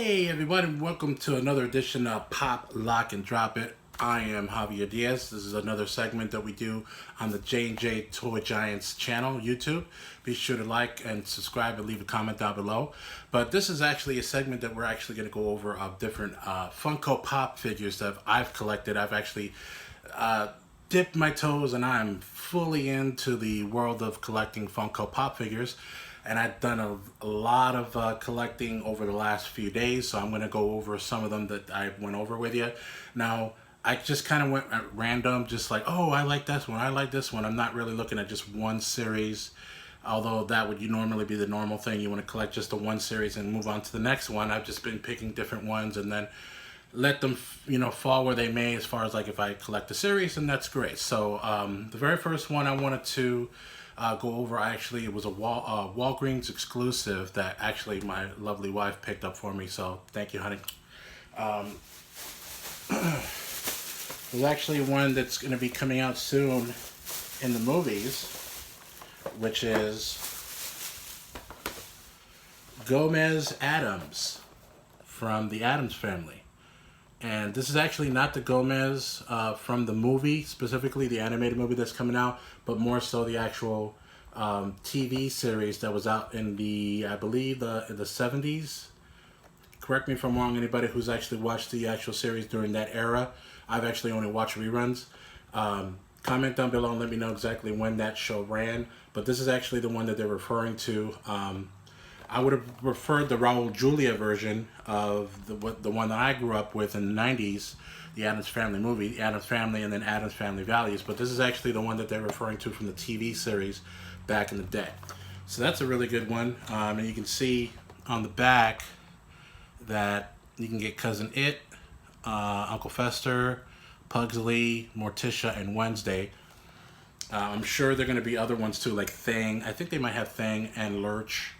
Hey everybody, welcome to another edition of Pop, Lock, and Drop It. I am Javier Diaz. This is another segment that we do on the J&J Toy Giants channel, YouTube. Be sure to like and subscribe and leave a comment down below. But this is actually a segment that we're actually going to go over of different Funko Pop figures that I've collected. I've actually dipped my toes and I'm fully into the world of collecting Funko Pop figures. And I've done a lot of collecting over the last few days, so I'm going to go over some of them that I went over with you. Now, I just kind of went at random, just like, oh, I like this one, I like this one. I'm not really looking at just one series, although that would normally be the normal thing. You want to collect just the one series and move on to the next one. I've just been picking different ones and then let them, fall where they may as far as like if I collect a series, and that's great. So the very first one I wanted to go over, it was a Walgreens exclusive that actually my lovely wife picked up for me, so thank you, honey. There's actually one that's going to be coming out soon in the movies, which is Gomez Addams from the Addams Family. And this is actually not the Gomez from the movie, specifically the animated movie that's coming out, but more so the actual TV series that was out in I believe, the 70s. Correct me if I'm wrong, anybody who's actually watched the actual series during that era. I've actually only watched reruns. Comment down below and let me know exactly when that show ran. But this is actually the one that they're referring to. I would have preferred the Raul Julia version of the one that I grew up with in the 90s, the Addams Family movie, the Addams Family and then Addams Family Values. But this is actually the one that they're referring to from the TV series back in the day. So that's a really good one. And you can see on the back that you can get Cousin It, Uncle Fester, Pugsley, Morticia, and Wednesday. I'm sure there are going to be other ones too, like Thing. I think they might have Thing and Lurch.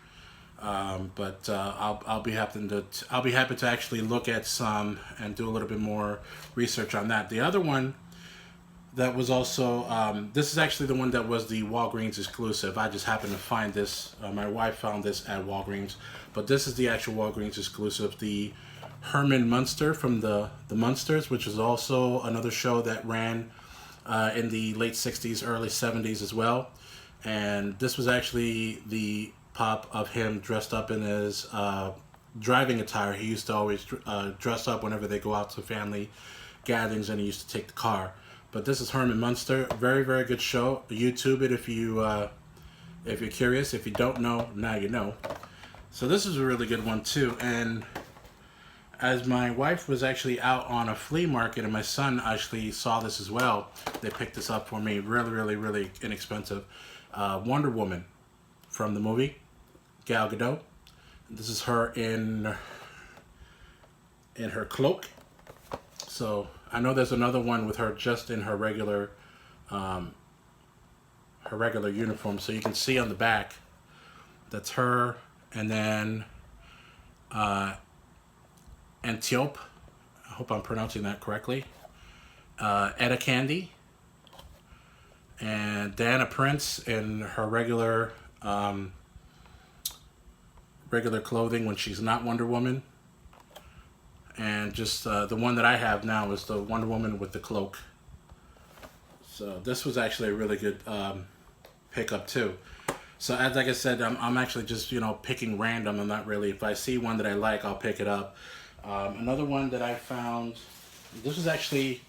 But I'll be happy to actually look at some and do a little bit more research on that. The other one that was also this is actually the one that was the Walgreens exclusive. I just happened to find this. My wife found this at Walgreens, but this is the actual Walgreens exclusive. The Herman Munster from the Munsters, which is also another show that ran in the late 60s, early 70s as well. And this was actually the pop of him dressed up in his driving attire. He used to always dress up whenever they go out to family gatherings, and he used to take the car. But this is Herman Munster. Very, very good show. YouTube it if you're curious. If you don't know, now you know. So this is a really good one too. And as my wife was actually out on a flea market and my son actually saw this as well, they picked this up for me. Really, really, really inexpensive. Wonder Woman from the movie, Gal Gadot. This is her in her cloak. So I know there's another one with her just in her regular uniform. So you can see on the back, that's her, and then Antiope, I hope I'm pronouncing that correctly, Etta Candy, and Diana Prince in her regular clothing when she's not Wonder Woman. And just the one that I have now is the Wonder Woman with the cloak. So this was actually a really good pickup too. So as like I said, I'm actually just picking random. I'm not really, if I see one that I like, I'll pick it up. Another one that I found, this was actually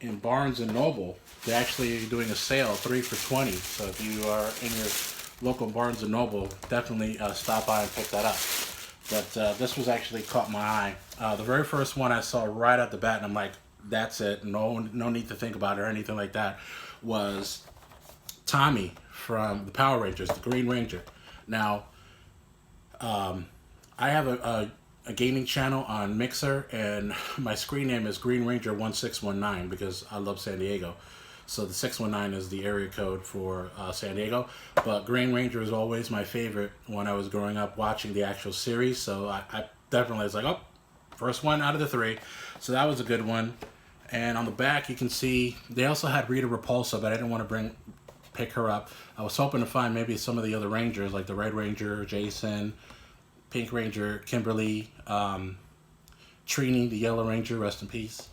in Barnes and Noble. They're actually doing a sale, 3 for $20. So if you are in your local Barnes and Noble, definitely stop by and pick that up. But this was actually caught my eye. The very first one I saw right at the bat, and I'm like, that's it. No need to think about it or anything like that, was Tommy from the Power Rangers, the Green Ranger. Now, I have a gaming channel on Mixer, and my screen name is Green Ranger 1619 because I love San Diego. So the 619 is the area code for San Diego. But Green Ranger is always my favorite when I was growing up watching the actual series. So I definitely was like, oh, first one out of the 3. So that was a good one. And on the back, you can see they also had Rita Repulsa, but I didn't want to pick her up. I was hoping to find maybe some of the other Rangers, like the Red Ranger, Jason, Pink Ranger Kimberly, Trini, the Yellow Ranger, rest in peace,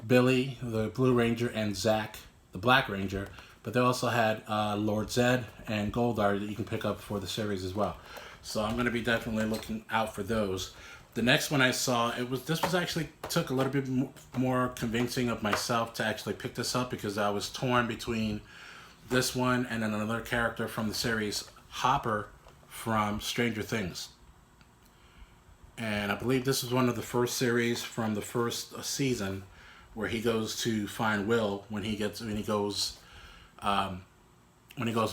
Billy, the Blue Ranger, and Zack, the Black Ranger. But they also had Lord Zed and Goldar that you can pick up for the series as well. So I'm going to be definitely looking out for those. The next one I saw, this was actually took a little bit more convincing of myself to actually pick this up, because I was torn between this one and then another character from the series, Hopper from Stranger Things. And I believe this is one of the first series from the first season where he goes to find Will when he goes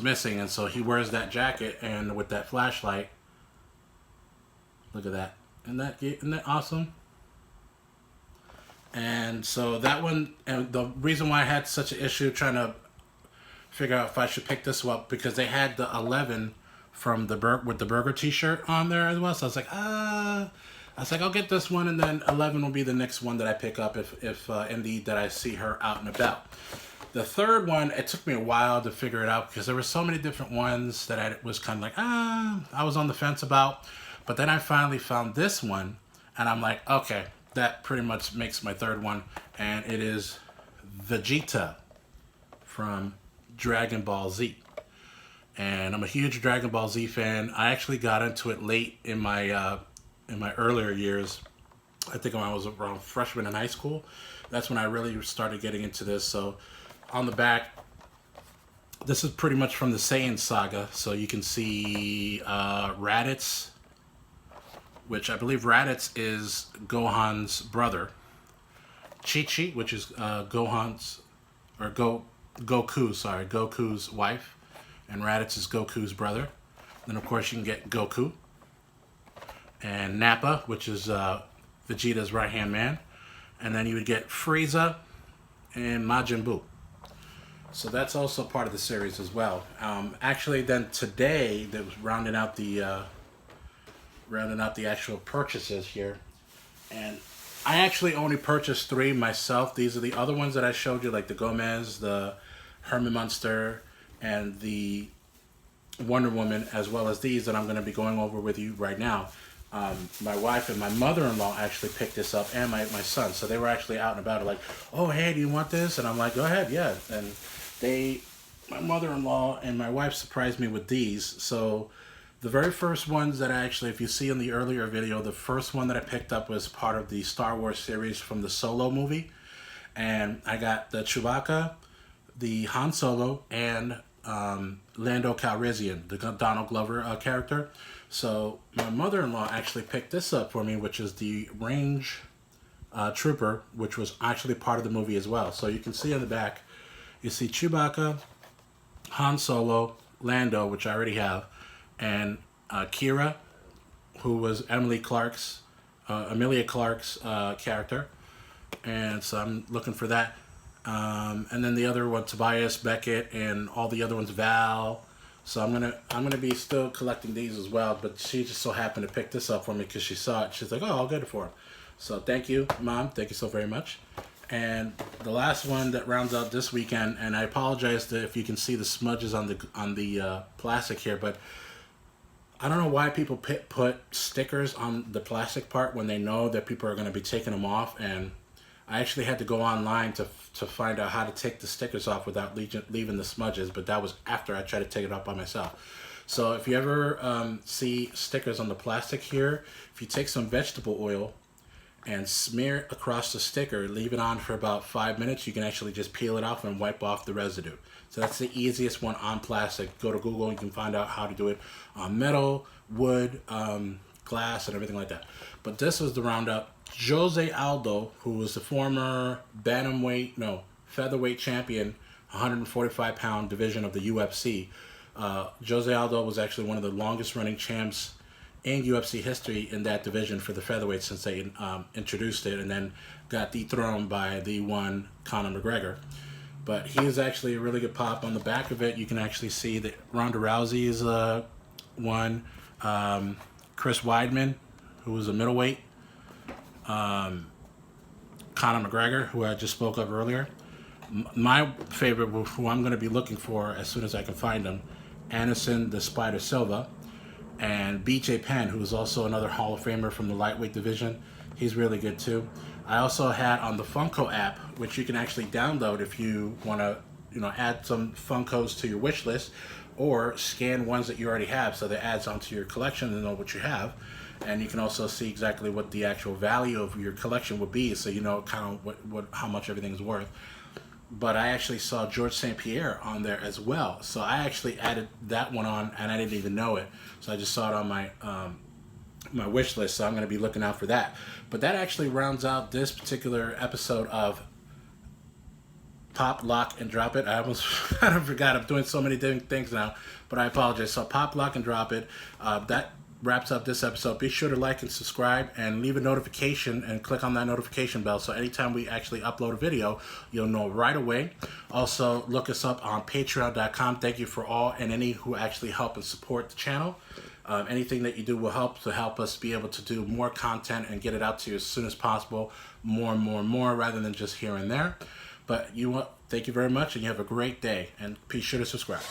missing, and so he wears that jacket and with that flashlight. Look at that. Isn't that awesome? And so that one, and the reason why I had such an issue trying to figure out if I should pick this up, because they had the 11 from with the burger t-shirt on there as well. So I was like, I'll get this one, and then 11 will be the next one that I pick up if indeed that I see her out and about. The third one, it took me a while to figure it out, because there were so many different ones that I was kind of like, I was on the fence about. But then I finally found this one, and I'm like, okay, that pretty much makes my third one, and it is Vegeta from Dragon Ball Z. And I'm a huge Dragon Ball Z fan. I actually got into it late in my earlier years. I think when I was around freshman in high school, that's when I really started getting into this. So on the back, this is pretty much from the Saiyan saga. So you can see Raditz, which I believe Raditz is Gohan's brother. Chi-Chi, which is Goku's wife. And Raditz is Goku's brother. Then of course you can get Goku. And Nappa, which is Vegeta's right-hand man. And then you would get Frieza and Majin Buu. So that's also part of the series as well. Actually, then today, that was rounding out the actual purchases here. And I actually only purchased 3 myself. These are the other ones that I showed you, like the Gomez, the Herman Munster, and the Wonder Woman, as well as these that I'm going to be going over with you right now. My wife and my mother-in-law actually picked this up, and my son. So they were actually out and about, like, oh, hey, do you want this? And I'm like, go ahead, yeah. And my mother-in-law and my wife surprised me with these. So the very first ones that I actually, if you see in the earlier video, the first one that I picked up was part of the Star Wars series from the Solo movie. And I got the Chewbacca, the Han Solo, and Lando Calrissian, the Donald Glover character. So my mother-in-law actually picked this up for me, which is the Range Trooper, which was actually part of the movie as well. So you can see on the back, you see Chewbacca, Han Solo, Lando, which I already have, and Kira, who was Emilia Clarke's character. And so I'm looking for that. And then the other one, Tobias, Beckett, and all the other ones, Val. So I'm gonna be still collecting these as well. But she just so happened to pick this up for me because she saw it. She's like, oh, I'll get it for her. So thank you, Mom. Thank you so very much. And the last one that rounds out this weekend, and I apologize if you can see the smudges on the plastic here, but I don't know why people put stickers on the plastic part when they know that people are going to be taking them off. And I actually had to go online to find out how to take the stickers off without leaving the smudges, but that was after I tried to take it off by myself. So if you ever see stickers on the plastic here, if you take some vegetable oil and smear it across the sticker, leave it on for about 5 minutes, you can actually just peel it off and wipe off the residue. So that's the easiest one on plastic. Go to Google and you can find out how to do it on metal, wood, glass, and everything like that. But this was the roundup. Jose Aldo, who was the former featherweight champion, 145-pound division of the UFC. Jose Aldo was actually one of the longest running champs in UFC history in that division for the featherweight since they introduced it, and then got dethroned by the one Conor McGregor. But he is actually a really good pop. On the back of it, you can actually see that Ronda Rousey is one. Chris Weidman, who was a middleweight. Conor McGregor, who I just spoke of earlier. My favorite, who I'm going to be looking for as soon as I can find him, Anderson the Spider Silva. And BJ Penn, who is also another Hall of Famer from the lightweight division. He's really good too. I also had on the Funko app, which you can actually download if you want to, add some Funkos to your wish list, or scan ones that you already have so that adds onto your collection to know what you have. And you can also see exactly what the actual value of your collection would be, so you know kind of how much everything's worth. But I actually saw George St. Pierre on there as well, so I actually added that one on, and I didn't even know it. So I just saw it on my wish list, so I'm going to be looking out for that. But that actually rounds out this particular episode of Pop, Lock, and Drop It. I almost kind of forgot. I'm doing so many different things now, but I apologize. So Pop, Lock, and Drop It. That wraps up this episode. Be sure to like and subscribe and leave a notification and click on that notification bell, so anytime we actually upload a video, you'll know right away. Also, look us up on patreon.com. Thank you for all and any who actually help and support the channel. Anything that you do will help us be able to do more content and get it out to you as soon as possible, more and more and more, rather than just here and there. But thank you very much, and you have a great day, and be sure to subscribe.